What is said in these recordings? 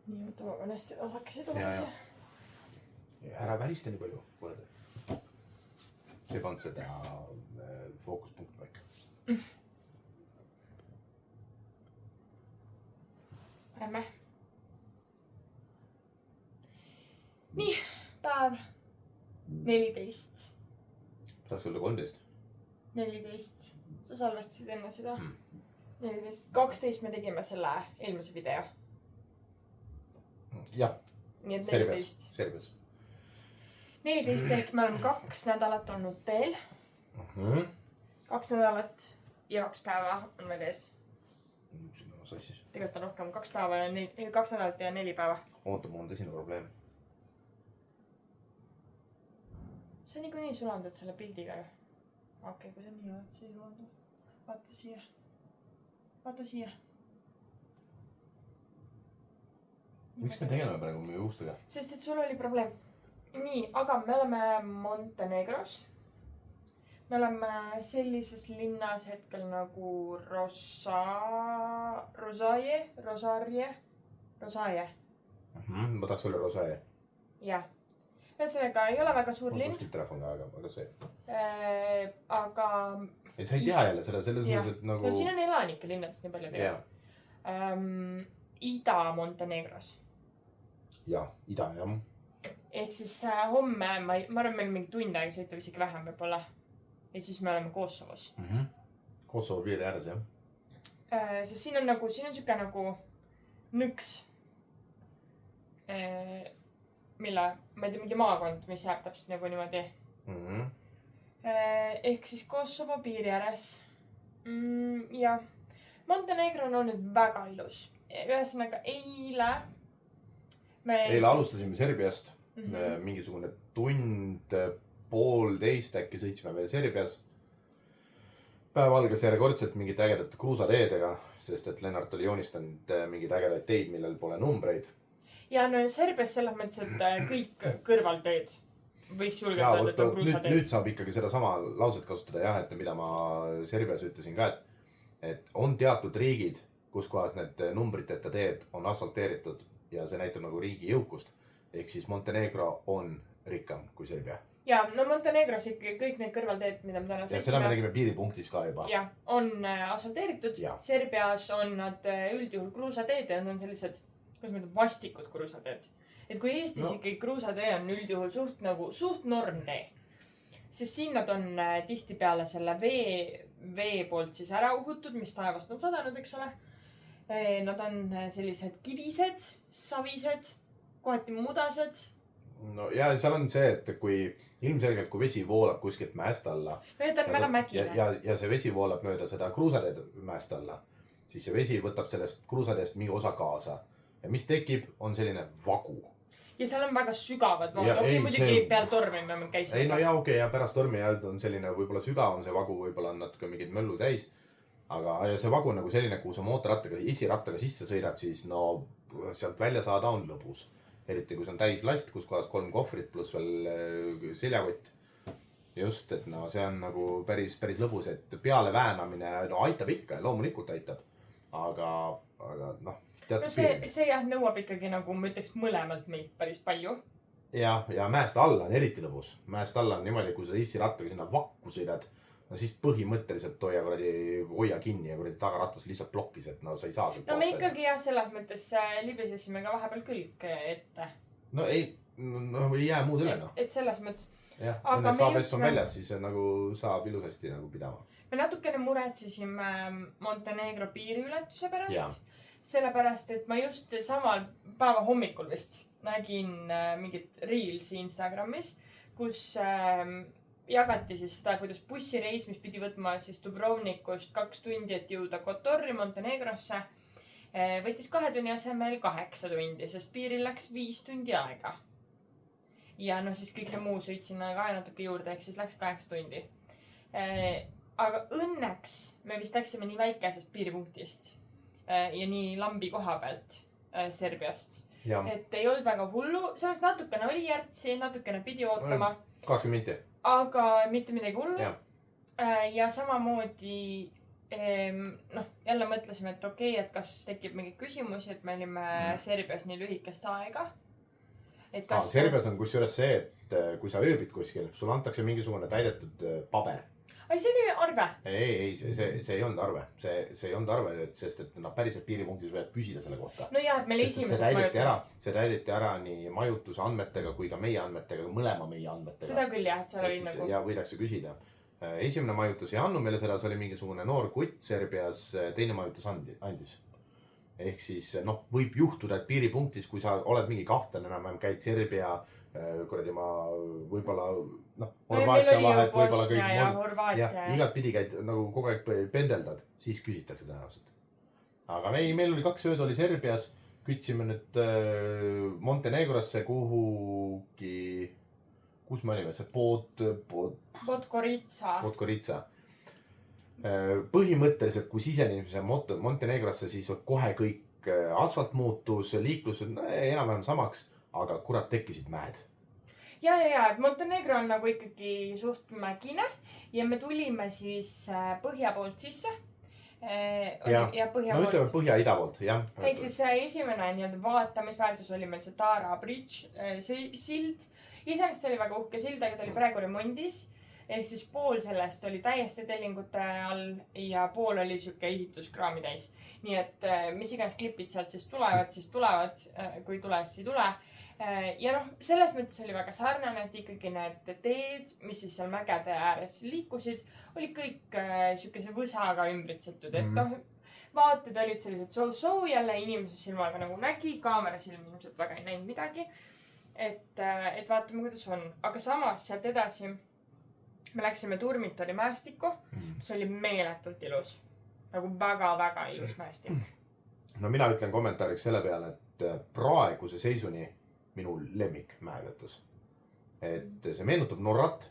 nii, oota, ma pean hästi tasakesi tulema. Ära värista nii palju, kuule te. Ei pannud seda fookuspunkt paika. Lähme. Nii, päev 14. Saaks olla 13. 14. Sa salvestasid enne seda. 14. 12 me tegime selle eelmise video. Jah. Nii et 14. Serbias. 14 ehk me oleme 2 nädalat olnud teel. 2 nädalat ja 2 päeva on veel ees. Tegelikult on rohkem 2 päeva ja 2 nädalat ja 4 päeva. Oota, mul on tõsine probleem. Sa niikuinii sulandud selle pildiga ju. Okei, kui sa nii oled, siis sulandud. Vaata siia. Vaata siia. Miks me tegeleme praegu meie juustega? Sest et sul oli probleem. Nii, aga me oleme Montenegros. Me oleme sellises linnas hetkel nagu Rosaje. Ma tahaks olla Rosaje. Jah. Ühesõnaga ei ole väga suur linn. Mul kuskil telefon ka, aga see. Aga... Ei, sa ei tea jälle seda, selles mõttes, et nagu... No siin on elanike linnadest nii palju teha. Ida-Montenegros. Jah, ida, jah. Ehk siis homme, ma arvan, meil mingi tund aega sõita isegi vähem võib-olla. Ja siis me oleme Kosovos. Kosovo piiri ääres, jah. Sest siin on siuke nagu nõks. Mille, ma ei tea, mingi maakond, mis jääb täpselt nagu niimoodi. Ehk siis Kosovo piiri ääres. Ja Montenegro on olnud väga ilus. Ühesõnaga eile alustasime Serbiast. Mingisugune tund, poolteist äkki sõitsime veel Serbias. Päev algas järjekordselt mingite ägedate kruusateedega, sest et Lennart oli joonistanud mingid ägedaid teid, millel pole numbreid. Ja no Serbias selles mõttes, et kõik kõrvalteed võiks julgelt öelda, et on kruusateed. Nüüd saab ikkagi seda sama lauset kasutada, jah, et mida ma Serbias ütlesin ka, et on teatud riigid, kus kohas need numbriteta teed on asfalteeritud ja see näitab nagu riigi jõukust. Ehk siis Montenegro on rikkam kui Serbia. Ja, no Montenegros ikkagi kõik need kõrvalteed, mida me täna sõitsime. Seda me tegime piiripunktis ka juba. Ja, on asfalteeritud. Serbias on nad üldjuhul kruusateed ja nad on sellised, kuidas ma ütlen, vastikud kruusateed. Et kui Eestis ikkagi kruusatee on üldjuhul suht normne, siis siin nad on tihtipeale selle vee poolt siis ära uhutud, mis taevast on sadanud, eks ole. Nad on sellised kivised, savised, kohati mudased. No ja seal on see, et kui ilmselgelt kui vesi voolab kuskilt mäest alla. No ja ta on väga mägine. Ja see vesi voolab mööda seda kruusateed mäest alla. Siis see vesi võtab sellest kruusateest mingi osa kaasa. Ja mis tekib, on selline vagu. Ja seal on väga sügavad vood. Muidugi peal tormi me käisime. Ei no ja ja pärast tormi on selline võib-olla sügav on see vagu, võib-olla on natuke mingid möllu täis. Aga see vagu on nagu selline, kuhu sa mootorrattaga, isirattaga sisse sõidad, siis no sealt välja saada on lõbus. Eriti kui see on täis last, kus kohas 3 kohvrit pluss veel seljakott. Just, et no see on nagu päris lõbus, et peale väänamine aitab ikka, loomulikult aitab. Aga noh, teatud piiril. See jah nõuab ikkagi nagu ma ütleks mõlemalt meilt päris palju. Ja mäest alla on eriti lõbus. Mäest alla on niimoodi, kui sa isirattaga sinna vakku sõidad. No siis põhimõtteliselt hoia kinni ja tagaratas lihtsalt blokkis, et no sa ei saa sealt. No me ikkagi jah, selles mõttes libisesime ka vahepeal külg ette. No ei jää muud üle, noh. Et selles mõttes. Jah, õnneks ABS on väljas, siis nagu saab ilusasti nagu pidama. Me natukene muretsesime Montenegro piiriületuse pärast. Sellepärast, et ma just samal päeva hommikul vist nägin mingit Reelsi Instagramis, kus jagati siis seda, kuidas bussireis, mis pidi võtma siis Dubrovnikust 2 tundi, et jõuda Kotorri Montenegrosse, võttis 2 tunni asemel 8 tundi, sest piiril läks 5 tundi aega. Ja no siis kõik see muu sõitsin ka natuke juurde, ehk siis läks 8 tundi. Aga õnneks me vist läksime nii väikesest piiripunktist ja nii lambi koha pealt Serbiast. Et ei olnud väga hullu, samas natukene oli järtsi, natukene pidi ootama. 20 minti. Aga mitte midagi hullu. Ja samamoodi noh, jälle mõtlesime, et okei, et kas tekib mingi küsimusi, et me olime Serbias nii lühikest aega. Serbias on kusjuures see, et kui sa ööbid kuskil, sulle antakse mingisugune täidetud paber. Ai, see oli arve? Ei, see ei olnud arve. See ei olnud arve, sest et nad päriselt piiripunktis võivad küsida selle kohta. No jah, et meil esimesest majutust. See täideti ära nii majutuse andmetega kui ka meie andmetega, mõlema meie andmetega. Seda küll jah, et seal oli nagu. Ja võidakse küsida. Esimene majutus ei annu meile seda, see oli mingisugune noor kutt Serbias, teine majutus andis. Ehk siis, võib juhtuda, et piiripunktis, kui sa oled mingi kahtlane, enam käid Serbia, kuradi ma võib-olla, Horvaatia vahet, võib-olla kõik igat pidi käid nagu kogu aeg pendeldad, siis küsitakse tõenäoliselt. Aga meil oli 2 ööd oli Serbias, kütsime nüüd Montenegrosse kuhugi, kus me olime, see Podgorica. Põhimõtteliselt, kui sisenemise Montenegrosse, siis kohe kõik asfalt muutus, liiklus enam-vähem samaks, aga kurat tekkisid mäed. Ja, et Montenegro on nagu ikkagi suht mägine ja me tulime siis põhja poolt sisse. Ütleme põhja-ida poolt, jah. Ehk siis esimene nii-öelda vaatamisväärsus oli meil see Tara Bridge sild. Iseenesest oli väga uhke sild, aga ta oli praegu remondis. Ehk siis pool sellest oli täiesti tellingute all ja pool oli siuke ehituskraami täis. Nii et mis iganes klipid sealt siis tulevad, kui tules, siis ei tule. Ja selles mõttes oli väga sarnane, et ikkagi need teed, mis siis seal mägede ääres liikusid, oli kõik siukese võsaga ümbritsetud. Et vaated olid sellised so-so, jälle inimese silmaga nagu nägi, kaamera silm ilmselt väga ei näinud midagi. Et vaatame, kuidas on. Aga samas sealt edasi me läksime Turmitori mäestikku, mis oli meeletult ilus. Nagu väga-väga ilus mäestik. No mina ütlen kommentaariks selle peale, et praeguse seisuni minu lemmik mäevetus. Et see meenutab Norrat,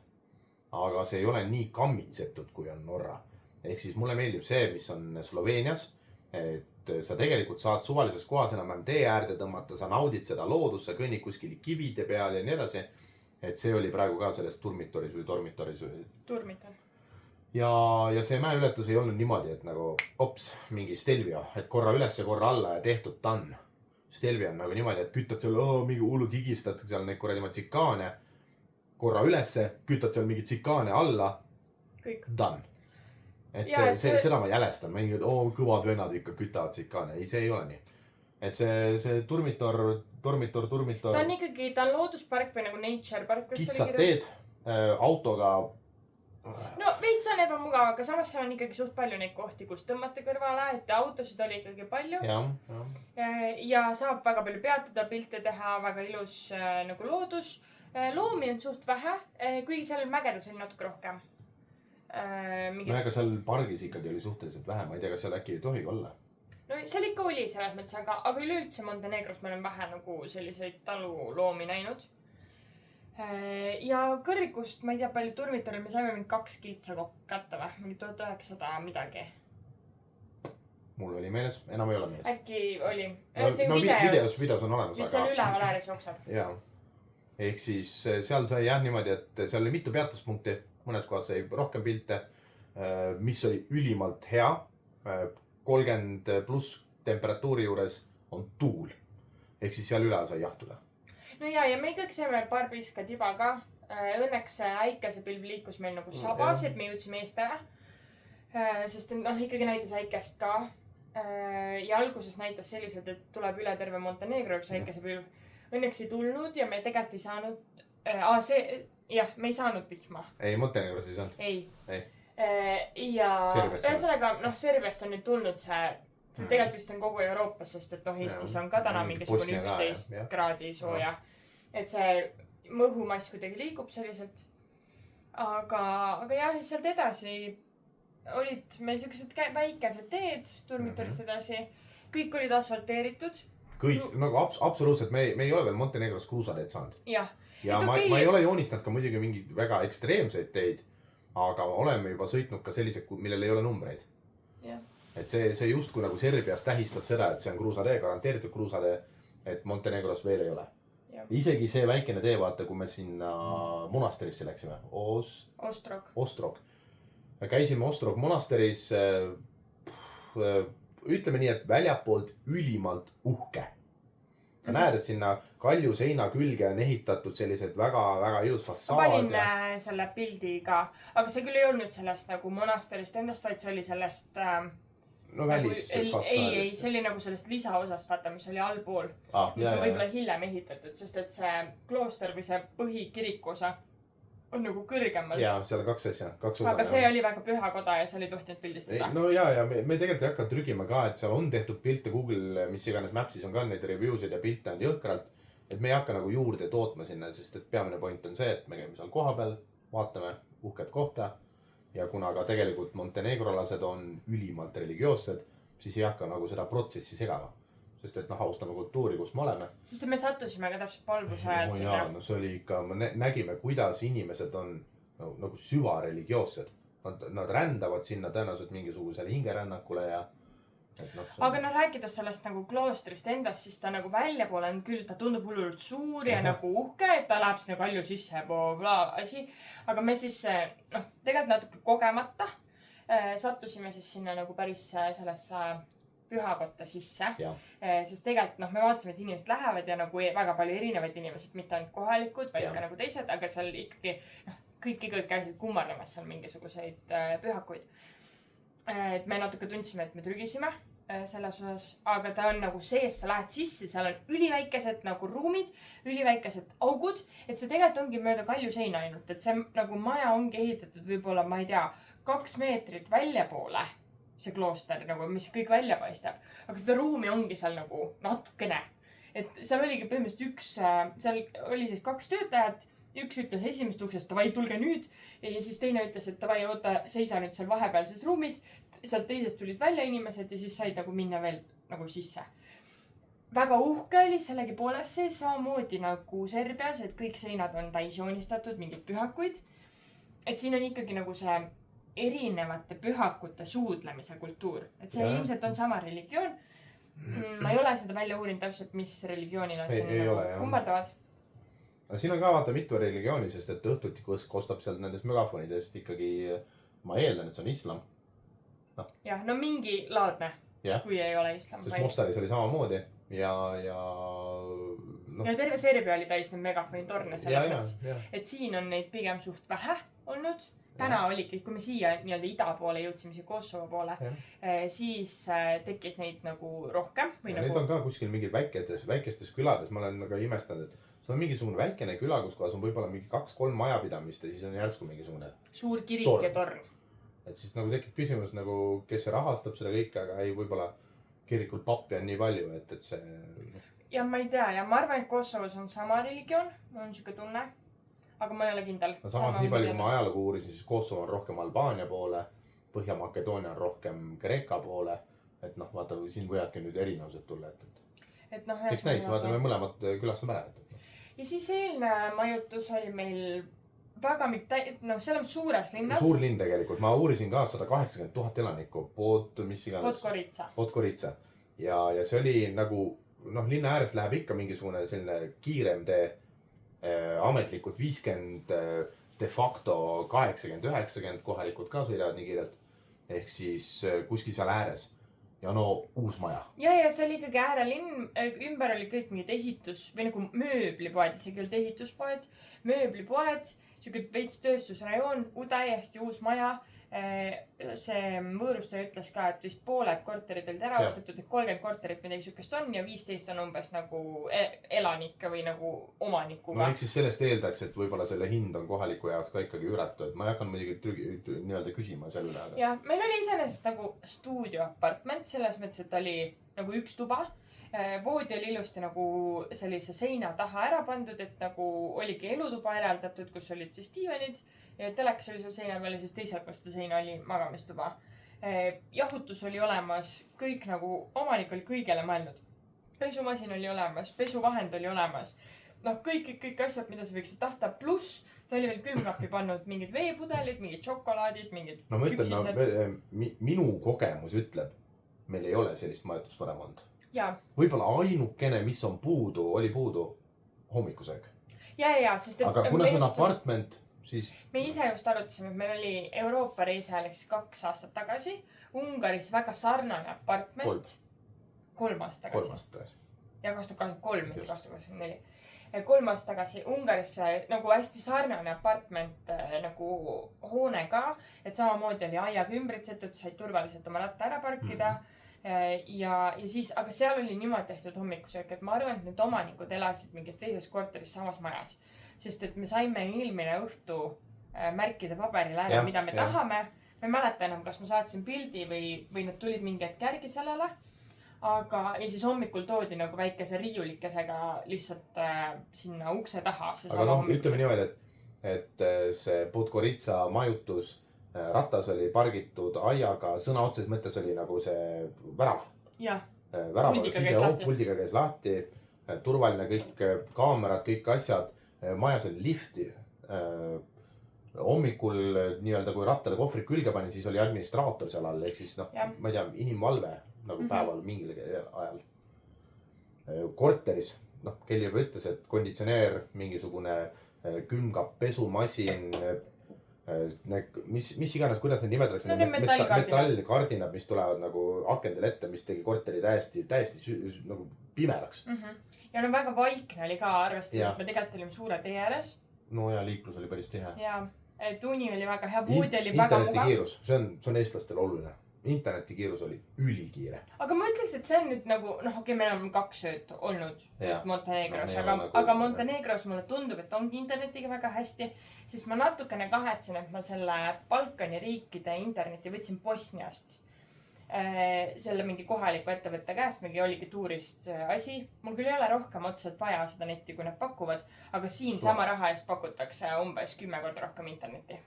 aga see ei ole nii kammitsetud, kui on Norra. Ehk siis mulle meeldib see, mis on Sloveenias, et sa tegelikult saad suvalises kohas enam tee äärde tõmmata, sa naudid seda loodust, sa kõnnid kuskil kivide peal ja nii edasi. Et see oli praegu ka selles Turmitoris. Turmitor. Ja see mäeületus ei olnud niimoodi, et nagu mingi Stelvio, et korra üles ja korra alla ja tehtud tann. Stelvio on nagu niimoodi, et kütad seal, mingi hullu digistad seal neid korra niimoodi tsikaane, korra ülesse, kütad seal mingi tsikaane alla, kõik. Done. Et seda ma jälestan, ma ingid, kõvad vennad ikka kütavad tsikaane, ei, see ei ole nii. Et see Turmitor. Ta on ikkagi, ta on looduspark või nagu nature park. Kitsad teed, autoga. No veits on ebamugav, aga samas seal on ikkagi suht palju neid kohti, kus tõmmata kõrvale, et autosid oli ikkagi palju. Ja saab väga palju peatuda, pilte teha, väga ilus nagu loodus. Loomi on suht vähe, kuigi seal mägedes oli natuke rohkem. Aga seal pargis ikkagi oli suhteliselt vähe, ma ei tea, kas seal äkki ei tohi olla. No seal ikka oli selles mõttes, aga üleüldse Montenegros meil on vähe nagu selliseid taluloomi näinud. Ja kõrgust, ma ei tea, palju Turmitoril me saime mingi 2 kiltsa kätte või? Mingi 1900 midagi. Mul oli meeles, enam ei ole meeles. Äkki oli. Videos on olemas. Mis seal üleval ääres jookseb. Jaa. Ehk siis seal sai jah niimoodi, et seal oli mitu peatuspunkti. Mõnes kohas sai rohkem pilte, mis oli ülimalt hea. 30 pluss temperatuuri juures on tuul. Ehk siis seal üle sai jahtuda. No ja me kõik saime paar piska tiba ka. Õnneks äikesepilv liikus meil nagu sabas, et me jõudsime eest ära. Sest ikkagi näitas äikest ka. Ja alguses näitas selliselt, et tuleb üle terve Montenegro üks äikesepilv. Õnneks ei tulnud ja me tegelikult ei saanud. Me ei saanud vihma. Ei, Montenegros ei saanud. Ei. Ja ühesõnaga, Serbiast on nüüd tulnud see tegelikult vist on kogu Euroopas, sest et Eestis on ka täna mingisugune 11 kraadi sooja. Et see mõhumass kuidagi liigub selliselt. Aga jah, sealt edasi olid meil sellised väikesed teed Turmitorist edasi. Kõik olid asfalteeritud. Kõik, nagu absoluutselt, me ei ole veel Montenegros kruusateed saanud. Ja ma ei ole joonistanud ka muidugi mingi väga ekstreemseid teid. Aga oleme juba sõitnud ka sellised, millel ei ole numbreid. Et see just kui nagu Serbias tähistas seda, et see on kruusatee, garanteeritud kruusatee, et Montenegros veel ei ole. Isegi see väikene tee, vaata, kui me sinna monasterisse läksime. Ostrog. me käisime Ostrog monasteris, ütleme nii, et väljapoolt ülimalt uhke. Sa näed, et sinna kalju seina külge on ehitatud sellised väga-väga ilus fassaad. Ma panin selle pildi ka, aga see küll ei olnud sellest nagu monasterist endast, vaid see oli sellest no välisfassaadist. Ei, see oli nagu sellest lisaosast, vaata, mis oli allpool. Mis on võib-olla hiljem ehitatud, sest et see klooster või see põhikirikuosa on nagu kõrgemal. Jaa, seal on kaks asja, kaks osa. Aga see oli väga püha koda ja seal ei tohtinud pildistada. No ja me tegelikult ei hakka trügima ka, et seal on tehtud pilte Google, mis iganes Mapsis on ka neid review'sid ja pilte on jõhkralt. Et me ei hakka nagu juurde tootma sinna, sest et peamine point on see, et me käime seal koha peal, vaatame uhket kohta. Ja kuna ka tegelikult montenegrolased on ülimalt religioossed, siis ei hakka nagu seda protsessi segama. Sest et austame kultuuri, kus me oleme. Sest me sattusime ka täpselt palvuse ajal sinna. Jaa, no see oli ikka, me nägime, kuidas inimesed on nagu süvareligioossed. Nad rändavad sinna tõenäoliselt mingisugusele hingerännakule ja... Aga rääkides sellest nagu kloostrist endast, siis ta nagu väljapoole on küll, ta tundub hullult suur ja nagu uhke, et ta läheb sinna kalju sisse ja bla asi. Aga me siis, tegelikult natuke kogemata sattusime siis sinna nagu päris sellesse pühakotta sisse. Sest tegelikult me vaatasime, et inimesed lähevad ja nagu väga palju erinevaid inimesed, mitte ainult kohalikud, vaid ka nagu teised, aga seal ikkagi kõik käisid kummardamas seal mingisuguseid pühakuid. Et me natuke tundsime, et me trügisime selles osas, aga ta on nagu sees, sa lähed sisse, seal on üliväikesed nagu ruumid, üliväikesed augud, et see tegelikult ongi mööda kalju seina ainult, et see nagu maja ongi ehitatud võib-olla, ma ei tea, 2 meetrit väljapoole see klooster, nagu, mis kõik välja paistab, aga seda ruumi ongi seal nagu natukene, et seal oligi põhimõtteliselt seal oli siis 2 töötajat. Üks ütles esimest uksest, davai, tulge nüüd. Ja siis teine ütles, et davai, oota, seisa nüüd seal vahepealses ruumis. Sealt teisest tulid välja inimesed ja siis said nagu minna veel nagu sisse. Väga uhke oli sellegi poolest see samamoodi nagu Serbias, et kõik seinad on täisjoonistatud, mingid pühakuid. Et siin on ikkagi nagu see erinevate pühakute suudlemise kultuur. Et see ilmselt on sama religioon. Ma ei ole seda välja uurinud täpselt, mis religiooni nad siin nagu kummardavad. Siin on ka vaata mitu religiooni, sest et õhtuti kostab sealt nendest megafonidest ikkagi, ma eeldan, et see on islam. Jah, no mingi laadne, kui ei ole islam. Sest Mostaris oli samamoodi ja terve Serbia oli täis neid megafonitorne selles, et siin on neid pigem suht vähe olnud. Täna oligi, kui me siia nii-öelda ida poole jõudsime, siia Kosovo poole, siis tekkis neid nagu rohkem. Neid on ka kuskil mingid väikestes külades, ma olen nagu imestanud, et see on mingisugune väikene küla, kus kohas on võib-olla mingi 2-3 majapidamist ja siis on järsku mingisugune suur kirik ja torn. Et siis nagu tekib küsimus, nagu, kes see rahastab seda kõike, aga ei, võib-olla kirikul pappi on nii palju, et see... Ja ma ei tea, ja ma arvan, et Kosovos on sama religioon, on niisugune tunne, aga ma ei ole kindel. No samas nii palju, kui ma ajalugu uurisin, siis Kosovo on rohkem Albaania poole, Põhja-Makedoonia on rohkem Kreeka poole, et vaata, siin võiadki nüüd erinevused tulla, eks näis, vaata, me mõlemad külastame ära, Ja siis eelne majutus oli meil väga seal on suures linnas. Suur linn tegelikult. Ma uurisin ka 180 000 elanikku. Podgorica. Ja see oli nagu, linna äärest läheb ikka mingisugune selline kiirem tee, ametlikult 50, de facto 80-90 kohalikud ka sõidavad nii kiirelt. Ehk siis kuskil seal ääres. Ja uus maja. Ja see oli ikkagi äärelinn, ümber oli kõik mingid ehitus või nagu mööblipoed, isegi olid ehituspoed, mööblipoed, siuke veits tööstusrajoon, täiesti uus maja. See võõrustaja ütles ka, et vist pooled korterid olid ära ostetud, et 30 korterit midagi siukest on ja 15 on umbes nagu elanikke või nagu omanikuga. No eks siis sellest eeldaks, et võib-olla selle hind on kohaliku jaoks ka ikkagi üüratu, et ma ei hakanud muidugi nii-öelda küsima selle üle. Ja meil oli iseenesest nagu stuudioapartment, selles mõttes, et oli nagu üks tuba. Voodi oli ilusti nagu sellise seina taha ära pandud, et nagu oligi elutuba eraldatud, kus olid siis diivanid ja telekas oli seal seina peal ja siis teisel pool seda seina oli magamistuba. Jahutus oli olemas, kõik nagu omanik oli kõigele mõelnud. Pesumasin oli olemas, pesuvahend oli olemas. Kõik asjad, mida sa võiksid tahta, pluss ta oli veel külmkappi pannud mingid veepudelid, mingid šokolaadid, mingid küpsised. Minu kogemus ütleb, meil ei ole sellist majutus parem olnud. Võib-olla ainukene, mis on puudu, oli puudu hommikusöök. Ja, sest aga kuna see on apartment, siis. me ise just arutasime, et meil oli Euroopa reisi ajal 2 aastat tagasi Ungaris väga sarnane apartment. 3 aastat tagasi. 3 aastat tagasi. Ja 2023, mitte 2024. 3 aastat tagasi Ungaris nagu hästi sarnane apartment nagu hoone ka, et samamoodi oli aiaga ümbritsetud, said turvaliselt oma ratta ära parkida. Ja siis, aga seal oli niimoodi tehtud hommikusöök, et ma arvan, et need omanikud elasid mingis teises korteris samas majas. Sest et me saime eelmine õhtu märkida paberil ära, mida me tahame. Ma ei mäleta enam, kas ma saatsin pildi või nad tulid mingi hetk järgi sellele. Aga ja siis hommikul toodi nagu väikese riiulikesega lihtsalt sinna ukse taha. Aga noh, ütleme niimoodi, et see Podgorica majutus ratas oli pargitud aiaga, sõna otseses mõttes oli nagu see värav. Jah. Värav puldiga käis lahti, turvaline kõik kaamerad, kõik asjad. Majas oli lifti. Hommikul nii-öelda kui rattale kohvrid külge pani, siis oli administraator seal all. Ehk siis noh, ma ei tea, inimvalve nagu päeval mingil ajal. Korteris, noh, Kelly juba ütles, et konditsioneer, mingisugune külmkapp, pesumasin, mis iganes, kuidas need nimetatakse, metallkardinad, mis tulevad nagu akendel ette, mis tegi korteri täiesti nagu pimedaks. Ja no väga vaikne oli ka arvestades, et me tegelikult olime suure tee ääres. No ja liiklus oli päris tihe. Ja tuuni oli väga hea, voodi oli väga mugav. Internetikiirus, see on eestlastel oluline. Internetikiirus oli ülikiire. Aga ma ütleks, et see on nüüd nagu, noh okei, meil on 2 ööd olnud Montenegros, aga Montenegros mulle tundub, et ongi internetiga väga hästi, siis ma natukene kahetsen, et ma selle Balkani riikide interneti võtsin Bosniast. Selle mingi kohaliku ettevõtte käest, mingi oligi tuurist asi. Mul küll ei ole rohkem otseselt vaja seda netti, kui nad pakuvad, aga siin sama raha eest pakutakse umbes 10 korda rohkem interneti.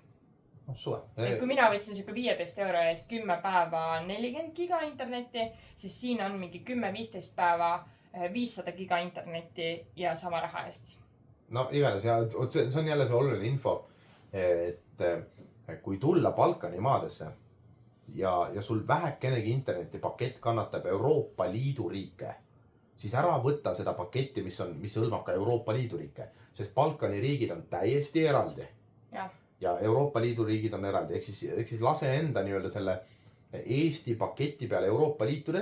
Suve. Et kui mina võtsin siuke 15 euro eest 10 päeva 40 giga internetti, siis siin on mingi 10-15 päeva 500 giga internetti ja sama raha eest. No iganes, ja see on jälle see oluline info, et kui tulla Balkani maadesse ja sul vähekenegi internetipakett kannatab Euroopa Liidu riike, siis ära võtta seda paketti, mis hõlmab ka Euroopa Liidu riike, sest Balkani riigid on täiesti eraldi. Ja Euroopa Liidu riigid on eraldi, ehk siis lase enda nii-öelda selle Eesti paketi peale Euroopa liidu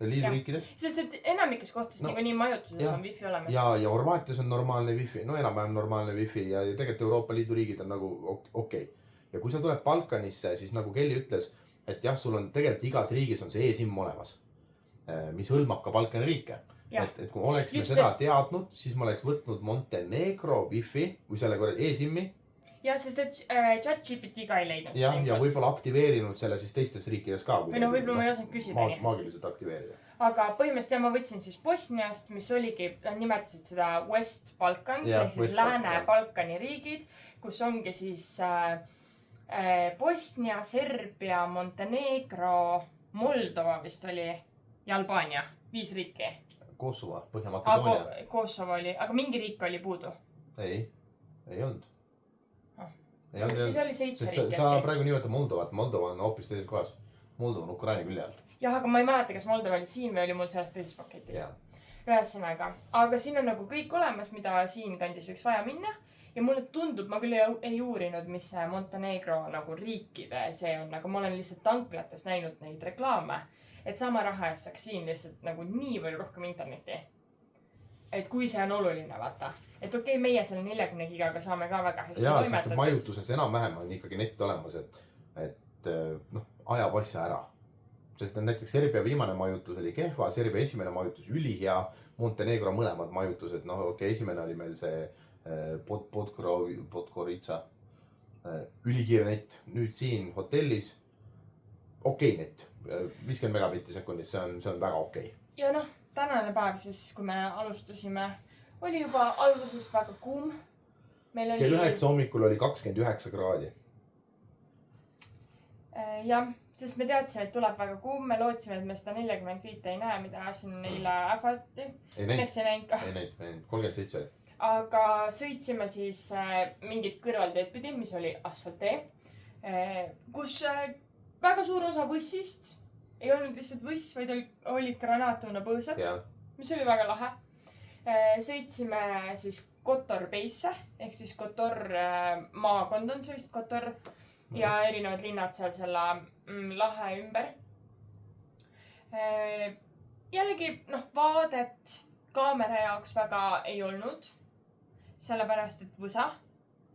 riikides. Sest et enamikes kohtades nii majutuses on wifi olemas. Ja Horvaatias on normaalne wifi, no enam-vähem normaalne wifi ja tegelikult Euroopa Liidu riigid on nagu okei. Ja kui sa tuled Balkanisse, siis nagu Kelly ütles, et jah, sul on tegelikult igas riigis on see e-SIM olemas, mis hõlmab ka Balkani riike. Et kui oleks me seda teadnud, siis ma oleks võtnud Montenegro wifi või selle korral e-SIM-i. Ja, sest et ChatGPT ka ei leidnud. Ja võib-olla aktiveerinud selle siis teistes riikides ka. Või no võib-olla ma ei osanud küsida. Maagiliselt aktiveerida. Aga põhimõtteliselt ma võtsin siis Bosniast, mis oligi, nad nimetasid seda West Balkans, ehk siis Lääne-Balkani riigid, kus ongi siis Bosnia, Serbia, Montenegro, Moldova vist oli ja Albaania. 5 riiki. Kosovo, Põhja-Makedoonia. Kosovo oli, aga mingi riik oli puudu. Ei olnud. Siis oli 7 riiki. Sa praegu nimetad Moldovat. Moldova on hoopis teises kohas. Moldova on Ukraina külje all. Jah, aga ma ei mäleta, kas Moldova oli siin või oli mul selles teises paketis. Ühesõnaga. Aga siin on nagu kõik olemas, mida siin kandis võiks vaja minna. Ja mulle tundub, ma küll ei uurinud, mis Montenegro nagu riikide see on. Aga ma olen lihtsalt tanklates näinud neid reklaame. Et sama raha eest saaks siin lihtsalt nagu nii palju rohkem interneti. Et kui see on oluline, vaata. Et okei, meie selle 40 gigaga saame ka väga hästi toimetatud. Sest majutuses enam-vähem on ikkagi nett olemas, et ajab asja ära. Sest näiteks Serbia viimane majutus oli kehva, Serbia esimene majutus ülihea, Montenegro mõlemad majutused, esimene oli meil see Podgorica, ülikiire nett. Nüüd siin hotellis, okei nett, 50 megabitti sekundis, see on väga okei. Ja noh, tänane päev siis, kui me alustasime, oli juba alguses väga kuum. Kell 9 hommikul oli 29 kraadi. Jah, sest me teadsime, et tuleb väga kuum. Me lootsime, et me seda 45 ei näe, mida siin neile ähvati. Ei näinud. Ei näinud. 37 oli. Aga sõitsime siis mingit kõrvalteed pidi, mis oli asfalttee, kus väga suur osa võssist ei olnud lihtsalt võss, vaid olid granaatuna põõsad, mis oli väga lahe. Sõitsime siis Kotorbeisse ehk siis Kotor maakond on see vist Kotor ja erinevad linnad seal selle lahe ümber. Jällegi, vaadet kaamera jaoks väga ei olnud, sellepärast et võsa,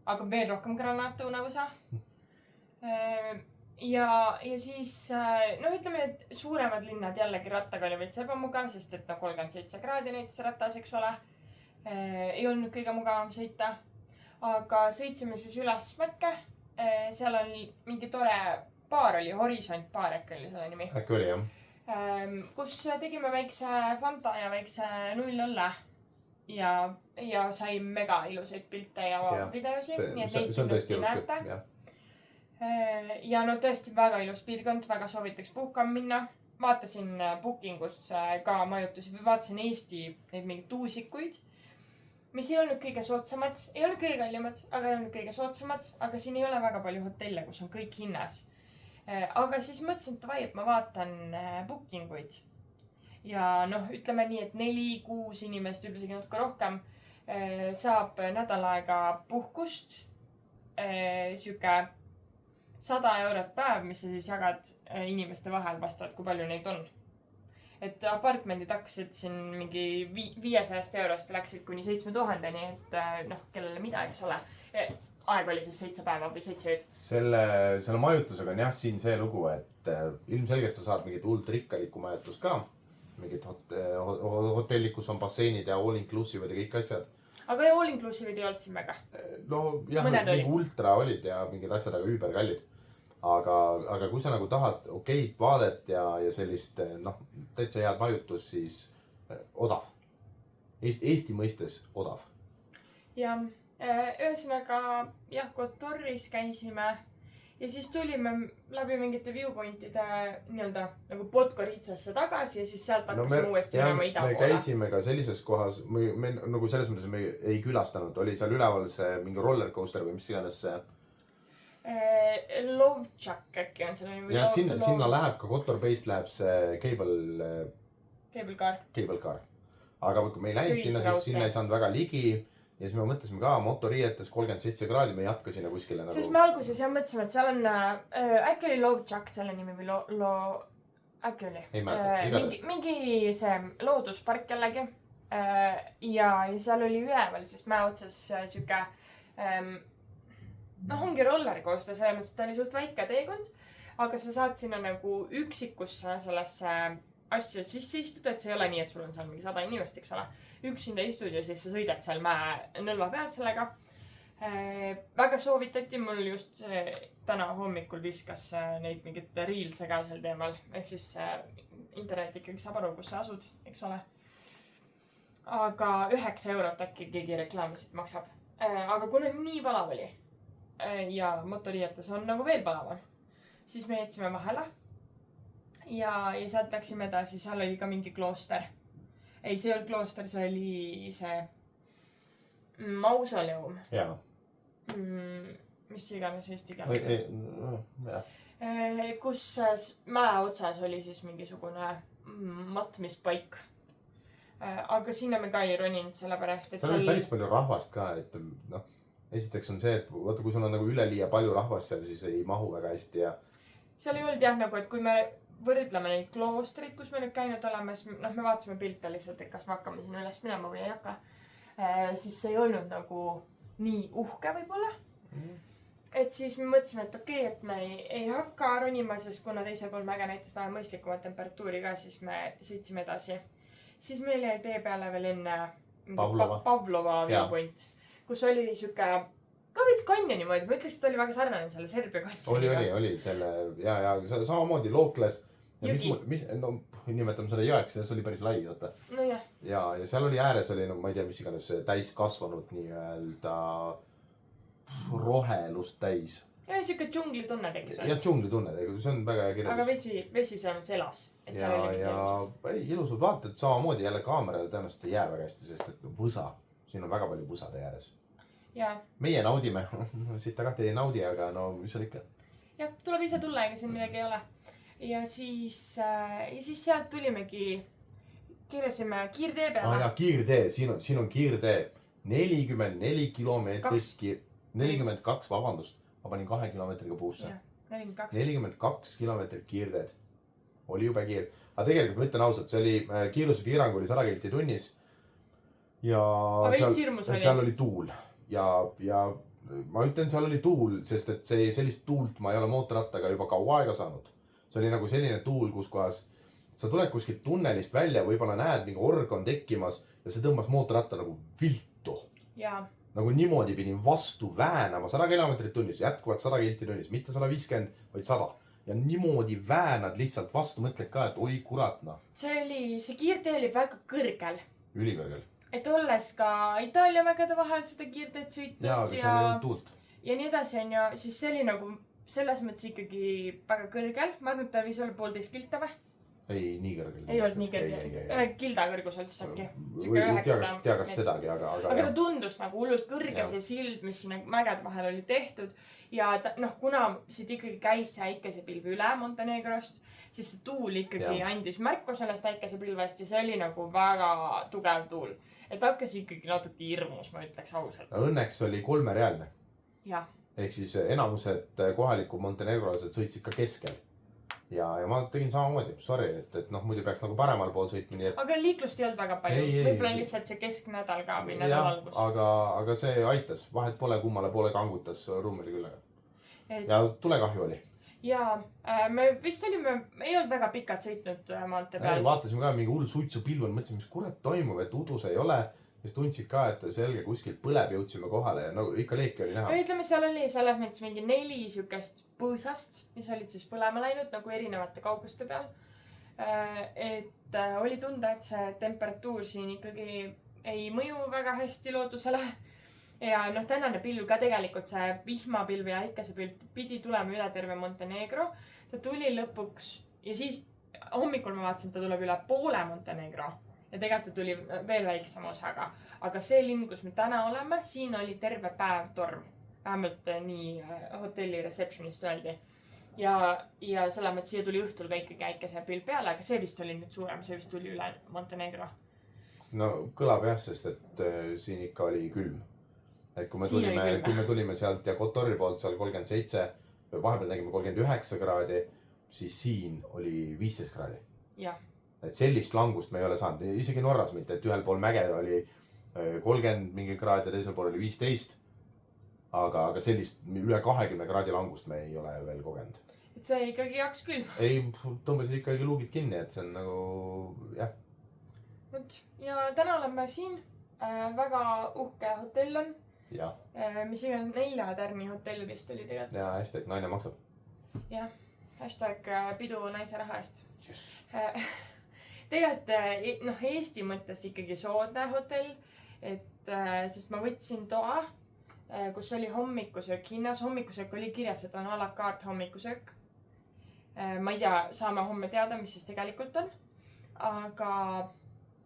aga veel rohkem granaatõuna võsa. Ja siis, ütleme, et suuremad linnad jällegi rattaga oli veits ebamugav, sest et 37 kraadi näitas ratas, eks ole. Ei olnud kõige mugavam sõita, aga sõitsime siis üles Mäkke. Seal oli mingi tore baar oli, Horisont baar äkki oli selle nimi. Äkki oli, jah. Kus tegime väikse Fanta ja väikse nullõlle ja sai mega ilusaid pilte ja videosi. Nii et neid kindlasti näete. Ja tõesti väga ilus piirkond, väga soovitaks puhkama minna. Vaatasin Bookingust ka majutusi või vaatasin Eesti neid mingid tuusikuid, mis ei olnud kõige soodsamad, ei olnud kõige kallimad, aga ei olnud kõige soodsamad, aga siin ei ole väga palju hotelle, kus on kõik hinnas. Aga siis mõtlesin, et davai, et ma vaatan bookinguid. Ja ütleme nii, et 4-6 inimest, üldsegi natuke rohkem, saab nädal aega puhkust. Siuke 100 eurot päev, mis sa siis jagad inimeste vahel vastavalt, kui palju neid on. Et apartmendid hakkasid siin mingi 500 eurost läksid kuni 7000-ni, et kellele mida, eks ole. Aeg oli siis 7 päeva või 7 ööd. Selle majutusega on jah siin see lugu, et ilmselgelt sa saad mingit ultrikkalikku majutust ka. Mingid hotellid, kus on basseinid ja all inclusive ja kõik asjad. Aga all inclusive'id ei olnud siin väga. Jah, mingi ultra olid ja mingid asjad, aga üüberkallid. Aga kui sa nagu tahad okeid vaadet ja sellist, täitsa head majutus, siis odav. Eesti mõistes odav. Ja ühesõnaga, jah, Kotoris käisime ja siis tulime läbi mingite viewpointide nii-öelda nagu Podgoritsasse tagasi ja siis sealt hakkasime uuesti minema ida poole. Me käisime ka sellises kohas, me nagu selles mõttes me ei külastanud, oli seal üleval see mingi rollercoaster või mis iganes see. Lovechak äkki on selle nimi. Ja sinna läheb ka Kotorbeist läheb see Cable car. Aga kui me ei läinud sinna, siis sinna ei saanud väga ligi. Ja siis me mõtlesime ka motoriietes 37 kraadi, me ei jatka sinna kuskile nagu. Sest me alguses jah mõtlesime, et seal on, äkki oli Lovechak selle nimi või äkki oli. Ei mäleta, igatahes. Mingi see looduspark jällegi. Ja seal oli üleval siis mäe otsas siuke, ongi rollercoaster, selles mõttes, et ta oli suht väike teekond, aga sa saad sinna nagu üksikusse sellesse asja sisse istuda, et see ei ole nii, et sul on seal mingi 100 inimest, eks ole. Üksinda istud ja siis sa sõidad seal mäe nõlva peal sellega. Väga soovitati, mul just täna hommikul viskas neid mingit reelse ka sel teemal. Ehk siis internet ikkagi saab aru, kus sa asud, eks ole. Aga 9 eurot äkki keegi reklaamisid maksab. Aga kuna nii palav oli ja motoriietes on nagu veel palavam, siis me jätsime vahele. Ja sealt läksime edasi, seal oli ka mingi klooster. Ei, see ei olnud klooster, see oli see mausoleum. Jaa. Mis iganes eesti keeles. Kus mäe otsas oli siis mingisugune matmispaik. Aga sinna me ka ei roninud sellepärast, et seal oli päris palju rahvast ka, et esiteks on see, et vaata, kui sul on nagu üleliia palju rahvast seal, siis ei mahu väga hästi ja seal ei olnud jah nagu, et kui me võrdleme neid kloostreid, kus me nüüd käinud oleme, siis me vaatasime pilte lihtsalt, et kas me hakkame sinna üles minema või ei hakka. Siis see ei olnud nagu nii uhke võib-olla. Et siis me mõtlesime, et okei, et me ei hakka ronima, sest kuna teisel pool mäge näitas vähe mõistlikumat temperatuuri ka, siis me sõitsime edasi. Siis meil jäi tee peale veel enne Pavlova viewpoint, kus oli siuke ka veits kanjoni mõõdi, ma ütleks, et oli väga sarnane selle Serbia kanjoni. Oli selle, ja samamoodi lookles. Nimetame selle jõeks ja see oli päris lai, oota. No jah. Ja seal oli ääres oli, ma ei tea, mis iganes täis kasvanud nii-öelda rohelust täis. Ja siuke džungli tunne tekkis. Ja džungli tunne, see on väga hea kirjeldus. Aga vesi seal selas. Ja ilusud vaated samamoodi jälle kaamerale tõenäoliselt ei jää väga hästi, sest et võsa. Siin on väga palju võsade ääres. Ja. Meie naudime. Siit tagati ei naudi, aga no mis on ikka? Jah, tuleb ise tulla, ega siin midagi ei ole. Ja siis sealt tulimegi, keerasime kiirtee peale. Ja kiirtee, siin on kiirtee. 44 kilomeetrit 42, vabandust, ma panin 2 kilomeetriga puusse. 42 kilomeetrit kiirteed. Oli jube kiir. Aga tegelikult ma ütlen ausalt, see oli, kiirusepiirang oli 100 kilti tunnis. Ja seal oli tuul. Ja ma ütlen, seal oli tuul, sest et sellist tuult ma ei ole mootorrattaga juba kaua aega saanud. See oli nagu selline tuul, kus kohas sa tuled kuskilt tunnelist välja, võib-olla näed, mingi org on tekkimas ja see tõmbas mootorratta nagu viltu. Nagu niimoodi pidin vastu väänama 100 kilomeetrit tunnis, jätkuvalt 100 kilti tunnis, mitte 150, vaid 100. Ja niimoodi väänad lihtsalt vastu, mõtled ka, et oi kurat, noh. See kiirtee oli väga kõrgel. Ülikõrgel. Et olles ka Itaalia vägede vahel seda kiirteed sõitnud. Jaa, aga seal ei olnud tuult. Ja nii edasi on ju, siis see oli nagu selles mõttes ikkagi väga kõrgel. Ma arvan, et ta võis olla 1,5 kilta või? Ei, nii kõrgel. Ei olnud nii kõrgel. Kilda kõrgus oli siis äkki. Tea kas sedagi, aga ta tundus nagu hullult kõrge see sild, mis sinna mägede vahel oli tehtud. Ja kuna siit ikkagi käis see äikesepilv üle Montenegrost, siis see tuul ikkagi andis märku sellest äikesepilvest ja see oli nagu väga tugev tuul. Et hakkas ikkagi natuke hirmus, ma ütleks ausalt. Õnneks oli 3-reaalne. Jah. Ehk siis enamused kohaliku montenegrolased sõitsid ka keskel. Ja ma tegin samamoodi, sorry, et muidu peaks nagu paremal pool sõitma. Aga liiklust ei olnud väga palju. Võib-olla lihtsalt see kesknädal ka või nädal algus. Aga see aitas. Vahet pole kummale poole kangutas ruumili küll. Ja tulekahju oli. Ja me vist olime, ei olnud väga pikalt sõitnud maante peal. Vaatasime ka mingi hull suitsupilv, mõtlesime, mis kurat toimub, et udus ei ole. Siis tundsid ka, et selge kuskilt põleb, jõudsime kohale ja no ikka leeki oli näha. Ütleme, seal oli selles mõttes mingi 4 sükest põõsast, mis olid siis põlema läinud nagu erinevate kauguste peal. Et oli tunda, et see temperatuur siin ikkagi ei mõju väga hästi loodusele. Ja tänane pilv ka tegelikult see vihmapilv ja äikesepilv pidi tulema üle terve Montenegro. Ta tuli lõpuks ja siis hommikul ma vaatasin, et ta tuleb üle poole Montenegro. Ja tegelikult tuli veel väiksema osaga. Aga see linn, kus me täna oleme, siin oli terve päev torm. Vähemalt nii hotelli receptionist öeldi. Ja selle mõttes siia tuli õhtul ka ikkagi äikesepilv peale, aga see vist oli nüüd suurem, see vist tuli üle Montenegro. No kõlab jah, sest et siin ikka oli külm. Et kui me tulime sealt ja Kotori poolt seal 37, vahepeal nägime 39 kraadi, siis siin oli 15 kraadi. Jah. Et sellist langust me ei ole saanud, isegi Norras mitte, et ühel pool mäge oli 30 mingi kraad ja teisel pool oli 15. Aga sellist üle 20 kraadi langust me ei ole veel kogenud. Et see ikkagi jaks külm. Ei, tõmbasid ikkagi luugid kinni, et see on nagu, jah. Ja täna oleme siin, väga uhke hotell on. Ja. Mis iganes 4 tärni hotell vist oli tegelikult. Ja, hashtag naine maksab. Jah, hashtag pidu naise raha eest. Tegelikult Eesti mõttes ikkagi soodne hotell, sest ma võtsin toa, kus oli hommikusöök hinnas. Hommikusöök oli kirjas, et on a la carte hommikusöök. Ma ei tea, saame homme teada, mis siis tegelikult on. Aga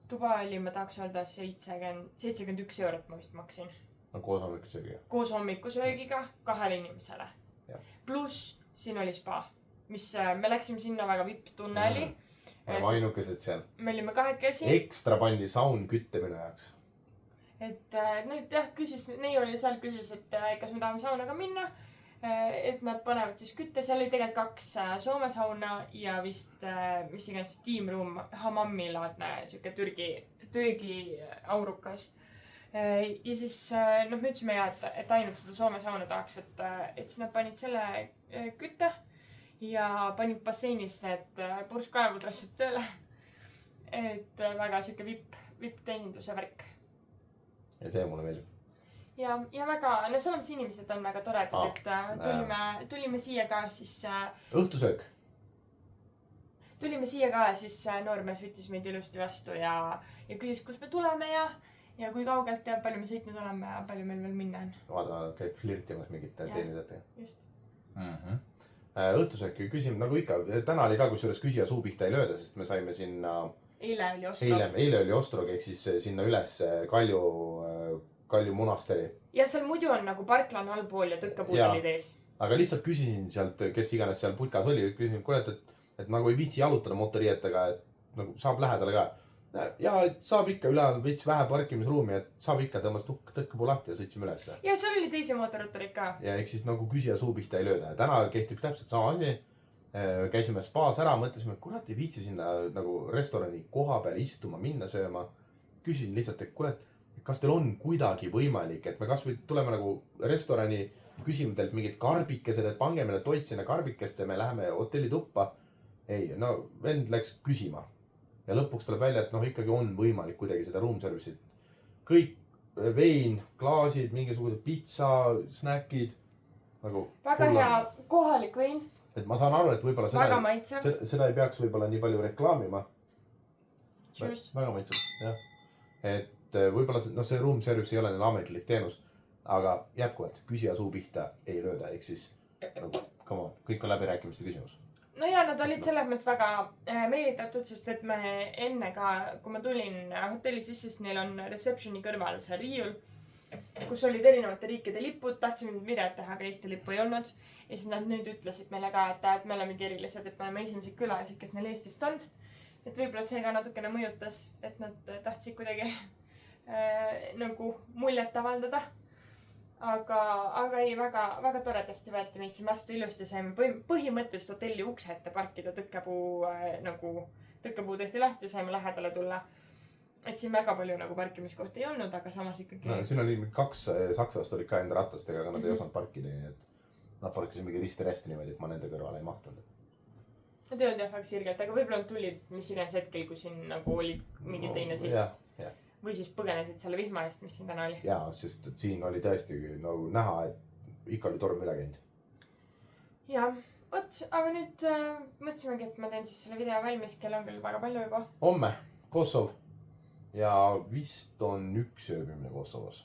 tuba oli, ma tahaks öelda 71 eurot ma vist maksin. No koos hommikusöögiga? Koos hommikusöögiga 2 inimesele. Plus siin oli spa, mis me läksime sinna väga vipp-tunneli. Me ainukesed seal. Me olime 2 Ekstra pandi saun kütte minu jaoks. Et nüüd jah, Neiu oli seal, küsis, et kas me tahame saunaga minna. Et nad panevad siis kütte, seal oli tegelikult 2 Soome sauna ja vist mis iganes steam room, hamammi laadne siuke Türgi aurukas. Ja siis me ütlesime ja, et ainult seda Soome sauna tahaks, et siis nad panid selle kütte ja panid basseinis need purskkaevudrassid tööle. Et väga siuke vipp-teeninduse värk. Ja see mulle meeldib. Ja väga, Soomes inimesed on väga toredad, et tulime siia ka siis... Õhtusöök. Tulime siia ka siis noormees võttis meid ilusti vastu ja küsis, kus me tuleme ja kui kaugelt ja palju me sõitnud oleme ja palju meil veel minna on. Vaata, käib flirtimas mingit teenidajatega. Just. Õhtusööki küsime, nagu ikka, täna oli ka kusjuures küsija suu pihta ei lööda, sest me saime sinna... Eile oli Ostrog. Eile oli Ostrog, ehk siis sinna üles Kalju monasteri. Ja seal muidu on nagu parkla on allpool ja tõkkapuud olid ees. Aga lihtsalt küsisin sealt, kes iganes seal putkas oli, küsisin, kuule, et nagu ei viitsi jalutada motoriietega, et nagu saab lähedale ka. ja et saab ikka üleval veits vähe parkimisruumi, et saab ikka tõmbas tõkkepuu lahti ja sõitsime ülesse. Ja seal oli teisi mootorrattarid ka. Ja ehk siis nagu küsija suu pihta ei lööda. Ja täna kehtib täpselt sama asi. Käisime spaas ära, mõtlesime, et kurat ei viitsi sinna nagu restorani koha peal istuma, minna sööma. Küsin lihtsalt, et kurat, kas teil on kuidagi võimalik, et me kas või tuleme nagu restorani, küsime teilt mingid karbikesed, et pange meile toit sinna karbikest ja me läheme hotelli tuppa. Ei, no vend läks küsima. Ja lõpuks tuleb välja, et ikkagi on võimalik kuidagi seda room service'it. Kõik vein, klaasid, mingisugused pizza, snäkid. Nagu väga hea kohalik vein. Et ma saan aru, et võibolla seda ei peaks võibolla nii palju reklaamima. Väga maitsev, jah. Et võibolla see room service ei ole neil ametlik teenus, aga jätkuvalt küsija suu pihta ei lööda. Ehk siis, come on, kõik on läbirääkimiste küsimus. No ja nad olid selles mõttes väga meelitatud, sest et me enne ka, kui ma tulin hotelli sisse, siis neil on receptioni kõrval see riiul, kus olid erinevate riikide lipud, tahtsime videot teha, aga Eesti lippu ei olnud. Ja siis nad nüüd ütlesid meile ka, et me oleme erilised, et me oleme esimesed külalised, kes neil Eestist on. Et võibolla see ka natukene mõjutas, et nad tahtsid kuidagi nagu muljet avaldada. Aga ei, väga toredasti võeti meid siin vastu ilusti, saime põhimõtteliselt hotelli ukse ette parkida tõkkepuu tehti lahti ja saime lähedale tulla. Et siin väga palju nagu parkimiskohti ei olnud, aga samas ikkagi... No, siin oli 2 saksast olid ka enda ratastega, aga nad ei osanud parkida, nii et nad parkisid mingi risti-resti niimoodi, et ma nende kõrvale ei mahtunud. Nad ei olnud jah väga sirgelt, aga võibolla tulid mis iganes hetkel, kui siin nagu oli mingi teine siis. Või siis põgenesid selle vihma eest, mis siin täna oli. Jaa, sest et siin oli tõesti nagu näha, et ikka oli torm üle käinud. Jah, aga nüüd mõtlesimegi, et ma teen siis selle video valmis, kell on küll väga palju juba. Homme, Kosovo. Ja vist on 1 ööbimine Kosovos.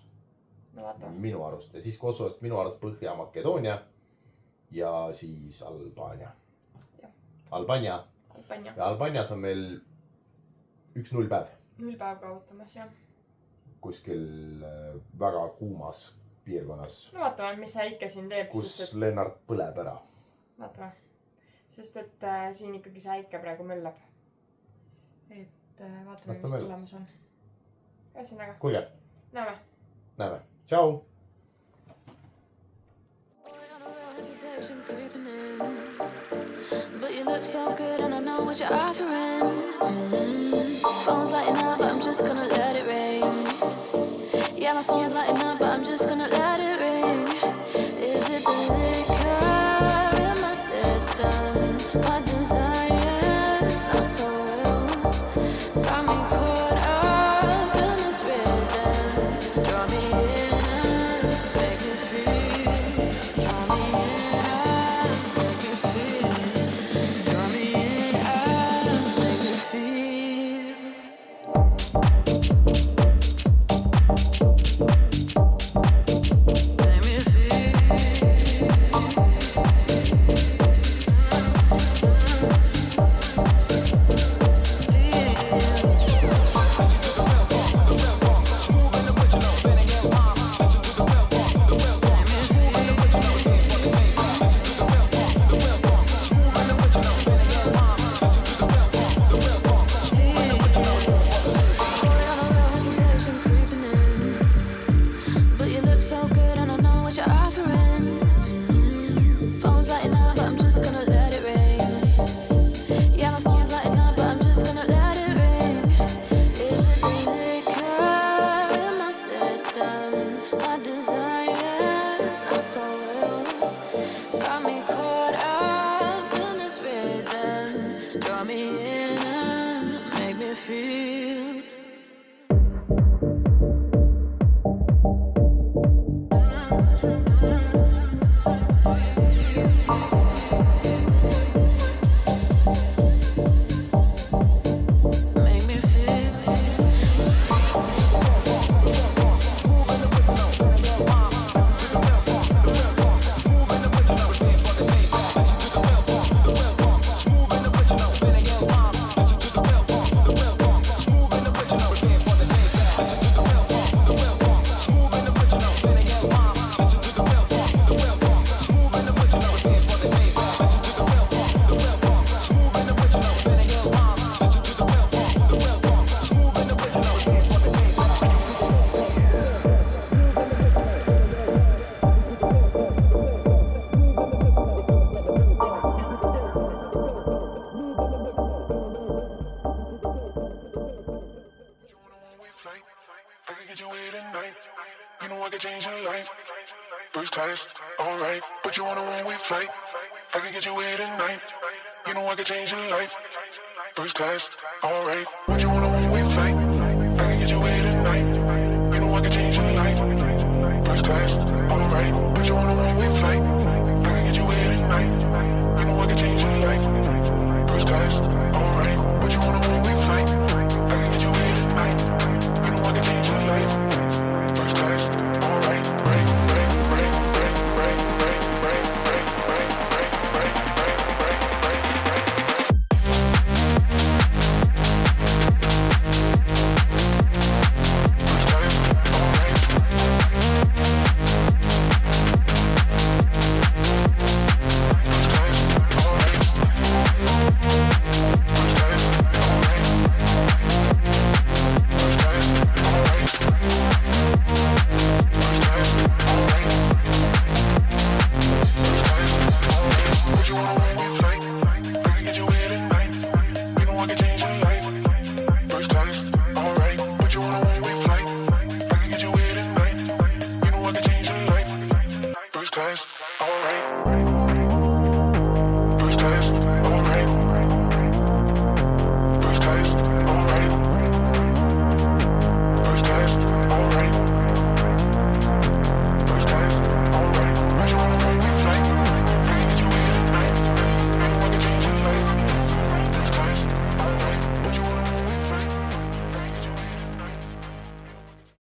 No vaatame. Minu arust. Ja siis Kosovost minu arust Põhja-Makedoonia ja siis Albaania. Albania. Ja Albanias on meil 1-0 päev. 0 päev kaotamas, jah. Kuskil väga kuumas piirkonnas. No vaatame, mis see Äike siin teeb. Kus Lennart põleb ära. Vaatame. Sest et siin ikkagi see Äike praegu möllab. Et vaatame, mis tulemus on. Ühesõnaga. Kulge. Näeme. Tšau. But you look so good and I know what you're offering. Phone's lighting up, but I'm just gonna let it ring. Yeah, my phone's lighting up, but I'm just gonna let it ring. Is it the liquor in my system? My desires not so real. Got me caught up in this rhythm. Draw me in and make me feel. Draw me in and make me feel. Draw me in and make me feel. Make me feel. away tonight. You know I could change your life. First class, alright. Put you on a one-way flight. I could get you away tonight. You know I could change your life. First class, alright.